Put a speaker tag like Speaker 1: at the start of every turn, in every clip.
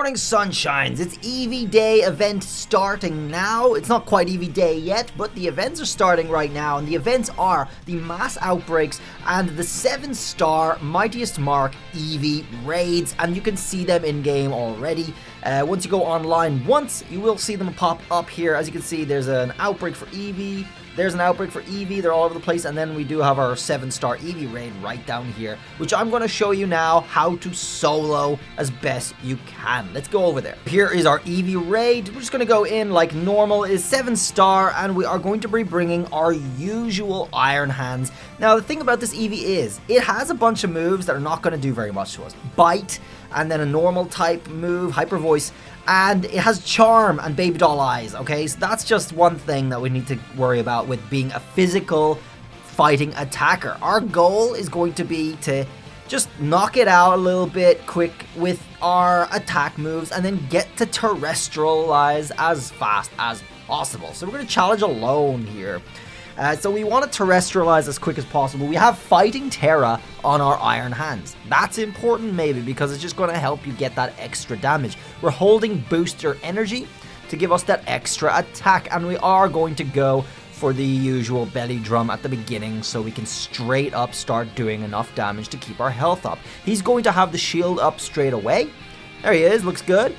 Speaker 1: morning, sunshines. It's Eevee Day event starting now. It's not quite Eevee Day yet, but the events are starting right now, and the events are the mass outbreaks and the 7-star mightiest mark Eevee raids, and you can see them in game already. Once you go online once, you will see them pop up here. As you can see, there's an outbreak for Eevee. There's an outbreak for Eevee, they're all over the place, and then we do have our 7-star Eevee raid right down here, which I'm going to show you now how to solo as best you can. Let's go over there. Here is our Eevee raid. We're just going to go in like normal. It is 7-star, and we are going to be bringing our usual Iron Hands. Now, the thing about this Eevee is, it has a bunch of moves that are not going to do very much to us. Bite, and then a normal type move, Hyper Voice, and it has Charm and Baby Doll Eyes, okay? So that's just one thing that we need to worry about with being a physical fighting attacker. Our goal is going to be to just knock it out a little bit quick with our attack moves and then get to terrestrialize as fast as possible. So we're going to challenge alone here. So we want to terrestrialize as quick as possible. We have Fighting Terra on our Iron Hands. That's important maybe because it's just going to help you get that extra damage. We're holding Booster Energy to give us that extra attack, and we are going to go for the usual belly drum at the beginning so we can straight up start doing enough damage to keep our health up. He's going to have the shield up straight away. There he is, looks good.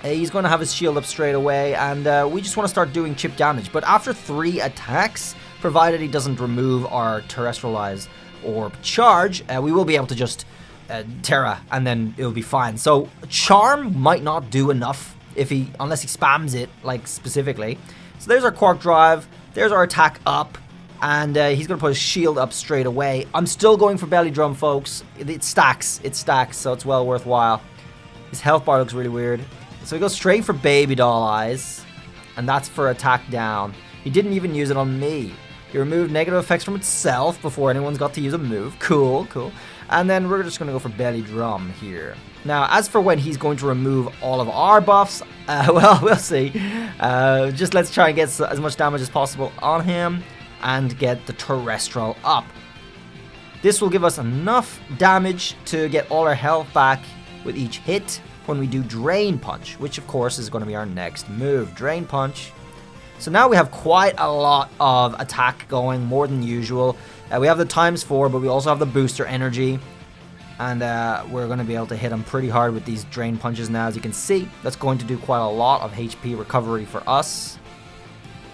Speaker 1: He's going to have his shield up straight away, and we just want to start doing chip damage. But after 3 attacks, provided he doesn't remove our Terrestrialize or Charge, we will be able to just Terra, and then it'll be fine. So Charm might not do enough unless he spams it, like, specifically. So there's our Quark Drive, there's our attack up, and he's going to put his shield up straight away. I'm still going for Belly Drum, folks. It stacks, so it's well worthwhile. His health bar looks really weird. So he goes straight for Baby Doll Eyes, and that's for attack down. He didn't even use it on me. He removed negative effects from itself before anyone's got to use a move. Cool, cool. And then we're just going to go for Belly Drum here. Now, as for when he's going to remove all of our buffs, well, we'll see. Just let's try and get as much damage as possible on him and get the Terrestrial up. This will give us enough damage to get all our health back with each hit when we do Drain Punch, which of course is going to be our next move, Drain Punch. So now we have quite a lot of attack going, more than usual. We have the ×4, but we also have the Booster Energy, and we're going to be able to hit him pretty hard with these Drain Punches now. As you can see, that's going to do quite a lot of HP recovery for us.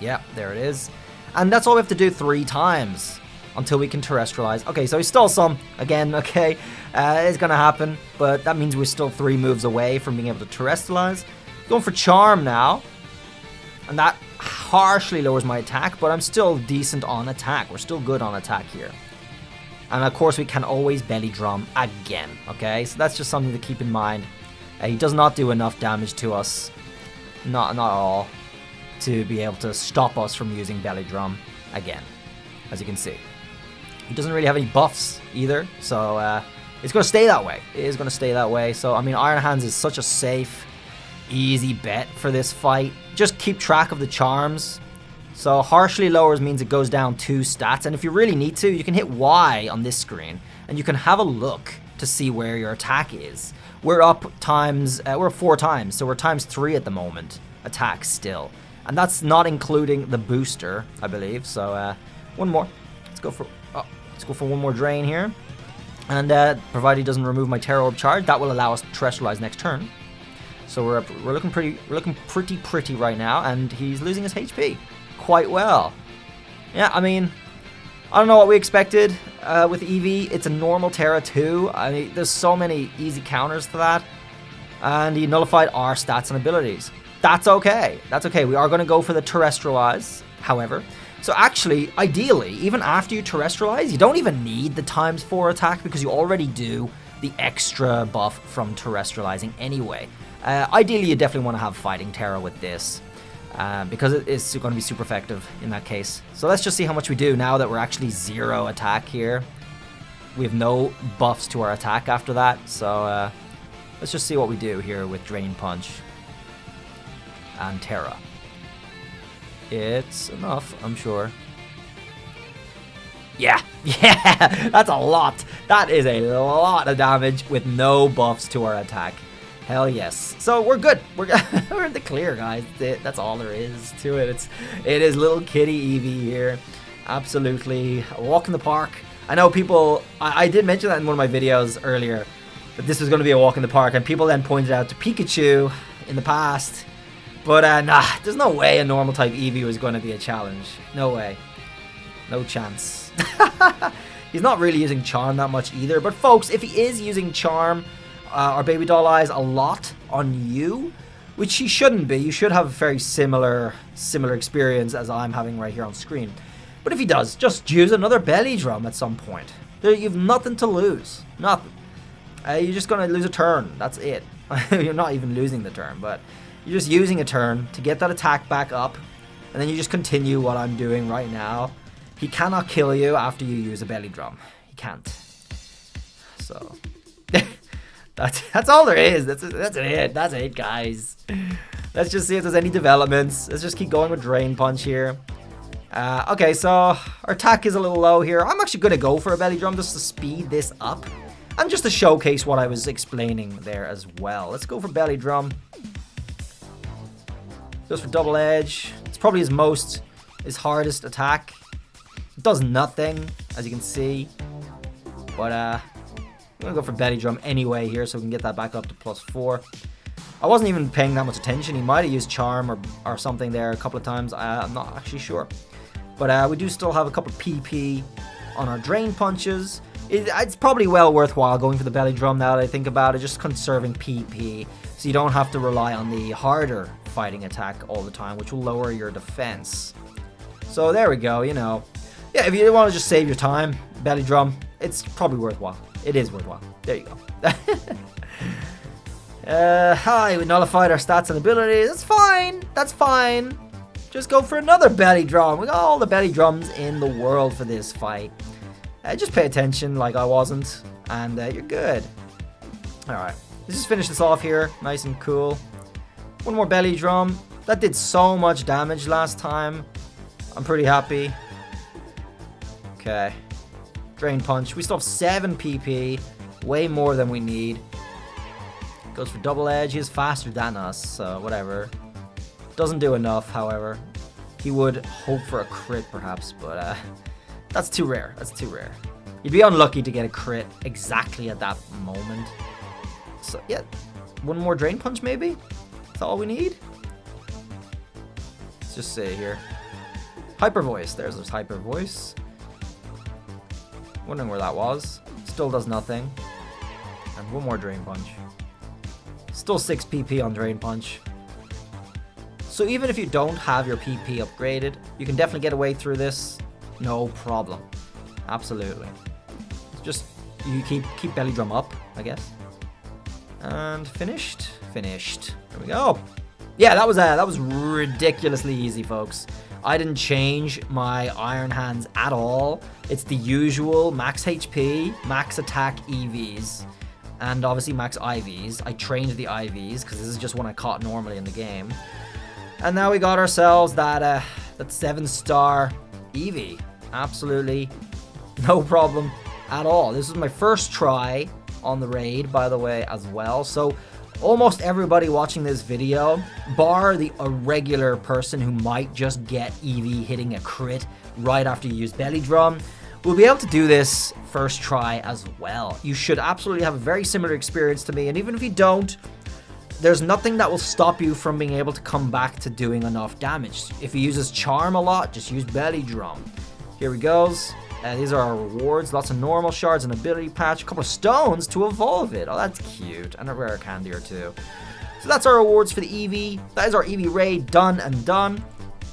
Speaker 1: Yeah, there it is. And that's all we have to do 3 times until we can terrestrialize. Okay, so he stole some again. Okay, it's gonna happen, but that means we're still 3 moves away from being able to terrestrialize. Going for Charm now, and that harshly lowers my attack, but I'm still decent on attack. We're still good on attack here. And of course we can always Belly Drum again. Okay, so that's just something to keep in mind. He does not do enough damage to us, not at all, to be able to stop us from using Belly Drum again, as you can see. He doesn't really have any buffs either, so it's going to stay that way. It is going to stay that way. So, I mean, Iron Hands is such a safe, easy bet for this fight. Just keep track of the charms. So, harshly lowers means it goes down 2 stats. And if you really need to, you can hit Y on this screen, and you can have a look to see where your attack is. We're up we're 4 times, so we're ×3 at the moment. Attack still. And that's not including the booster, I believe. So, one more. Let's go for one more drain here, and provided he doesn't remove my Terror Orb Charge, that will allow us to terrestrialize next turn. So we're looking pretty right now, and he's losing his HP quite well. Yeah, I mean, I don't know what we expected with Eevee. It's a normal Terra too. I mean, there's so many easy counters to that, and he nullified our stats and abilities. That's okay. That's okay. We are going to go for the terrestrialize, however. So actually, ideally, even after you terrestrialize, you don't even need the ×4 attack because you already do the extra buff from terrestrializing anyway. Ideally, you definitely want to have Fighting Terra with this because it is going to be super effective in that case. So let's just see how much we do now that we're actually 0 attack here. We have no buffs to our attack after that, so let's just see what we do here with Drain Punch and Terra. It's enough, I'm sure. Yeah, that's a lot. That is a lot of damage with no buffs to our attack. Hell yes. So we're good. We're in the clear, guys. That's all there is to it. It is little kitty Eevee here. Absolutely a walk in the park. I know people, I did mention that in one of my videos earlier, that this was going to be a walk in the park, and people then pointed out to Pikachu in the past. But nah, there's no way a normal type Eevee was going to be a challenge. No way. No chance. He's not really using Charm that much either. But folks, if he is using Charm or Baby Doll Eyes a lot on you, which he shouldn't be, you should have a very similar experience as I'm having right here on screen. But if he does, just use another belly drum at some point. You've nothing to lose. Nothing. You're just going to lose a turn. That's it. You're not even losing the turn, but you're just using a turn to get that attack back up. And then you just continue what I'm doing right now. He cannot kill you after you use a belly drum. He can't. So, that's all there is. That's it. That's it, guys. Let's just see if there's any developments. Let's just keep going with Drain Punch here. Okay, so our attack is a little low here. I'm actually going to go for a belly drum just to speed this up. And just to showcase what I was explaining there as well. Let's go for belly drum. Goes for double edge. It's probably his hardest attack. It does nothing, as you can see. But I'm going to go for belly drum anyway here so we can get that back up to +4. I wasn't even paying that much attention. He might have used Charm or something there a couple of times. I'm not actually sure. But we do still have a couple of PP on our Drain Punches. It's probably well worthwhile going for the belly drum now that I think about it. Just conserving PP so you don't have to rely on the harder fighting attack all the time, which will lower your defense. So there we go, you know. Yeah, if you want to just save your time, belly drum, it's probably worthwhile. It is worthwhile. There you go. Hi, we nullified our stats and abilities. That's fine. That's fine. Just go for another belly drum. We got all the belly drums in the world for this fight. Just pay attention like I wasn't, and you're good. Alright, let's just finish this off here. Nice and cool. One more belly drum. That did so much damage last time. I'm pretty happy. Okay. Drain Punch. We still have 7 PP. Way more than we need. Goes for double edge. He is faster than us, so whatever. Doesn't do enough, however. He would hope for a crit, perhaps, but that's too rare. That's too rare. You'd be unlucky to get a crit exactly at that moment. So, yeah. One more Drain Punch, maybe? That's all we need? Let's just say here. Hyper Voice. There's this Hyper Voice. Wondering where that was. Still does nothing. And one more Drain Punch. Still 6 PP on Drain Punch. So even if you don't have your PP upgraded, you can definitely get away through this. No problem. Absolutely. Just you keep belly drum up, I guess. And finished. Finished. There we go. Yeah, that was ridiculously easy, folks. I didn't change my Iron Hands at all. It's the usual max HP, max attack EVs, and obviously max IVs. I trained the IVs because this is just one I caught normally in the game. And now we got ourselves that 7-star Eevee. Absolutely no problem at all. This is my first try on the raid, by the way, as well. So almost everybody watching this video, bar a regular person who might just get Eevee hitting a crit right after you use belly drum, will be able to do this first try as well. You should absolutely have a very similar experience to me, and even if you don't, there's nothing that will stop you from being able to come back to doing enough damage. If he uses Charm a lot, just use belly drum. Here he goes. These are our rewards. Lots of normal shards, an ability patch, a couple of stones to evolve it. Oh, that's cute. And a rare candy or two. So that's our rewards for the Eevee. That is our Eevee raid done and done.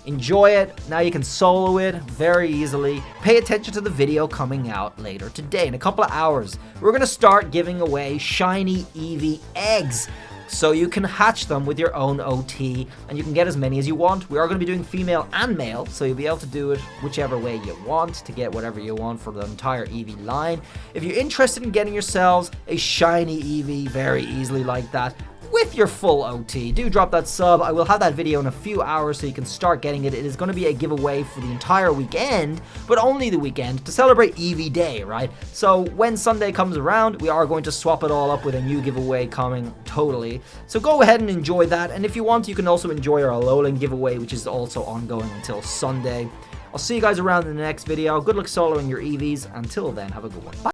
Speaker 1: Enjoy it. Now you can solo it very easily. Pay attention to the video coming out later today. In a couple of hours, we're going to start giving away shiny Eevee eggs. So you can hatch them with your own OT, and you can get as many as you want. We are going to be doing female and male, so you'll be able to do it whichever way you want to get whatever you want for the entire Eevee line. If you're interested in getting yourselves a shiny Eevee very easily like that, with your full OT. Do drop that sub. I will have that video in a few hours so you can start getting it. It is going to be a giveaway for the entire weekend, but only the weekend, to celebrate Eevee Day, right? So when Sunday comes around, we are going to swap it all up with a new giveaway coming, totally. So go ahead and enjoy that, and if you want, you can also enjoy our Alolan giveaway, which is also ongoing until Sunday. I'll see you guys around in the next video. Good luck soloing your Eevees. Until then, have a good one. Bye.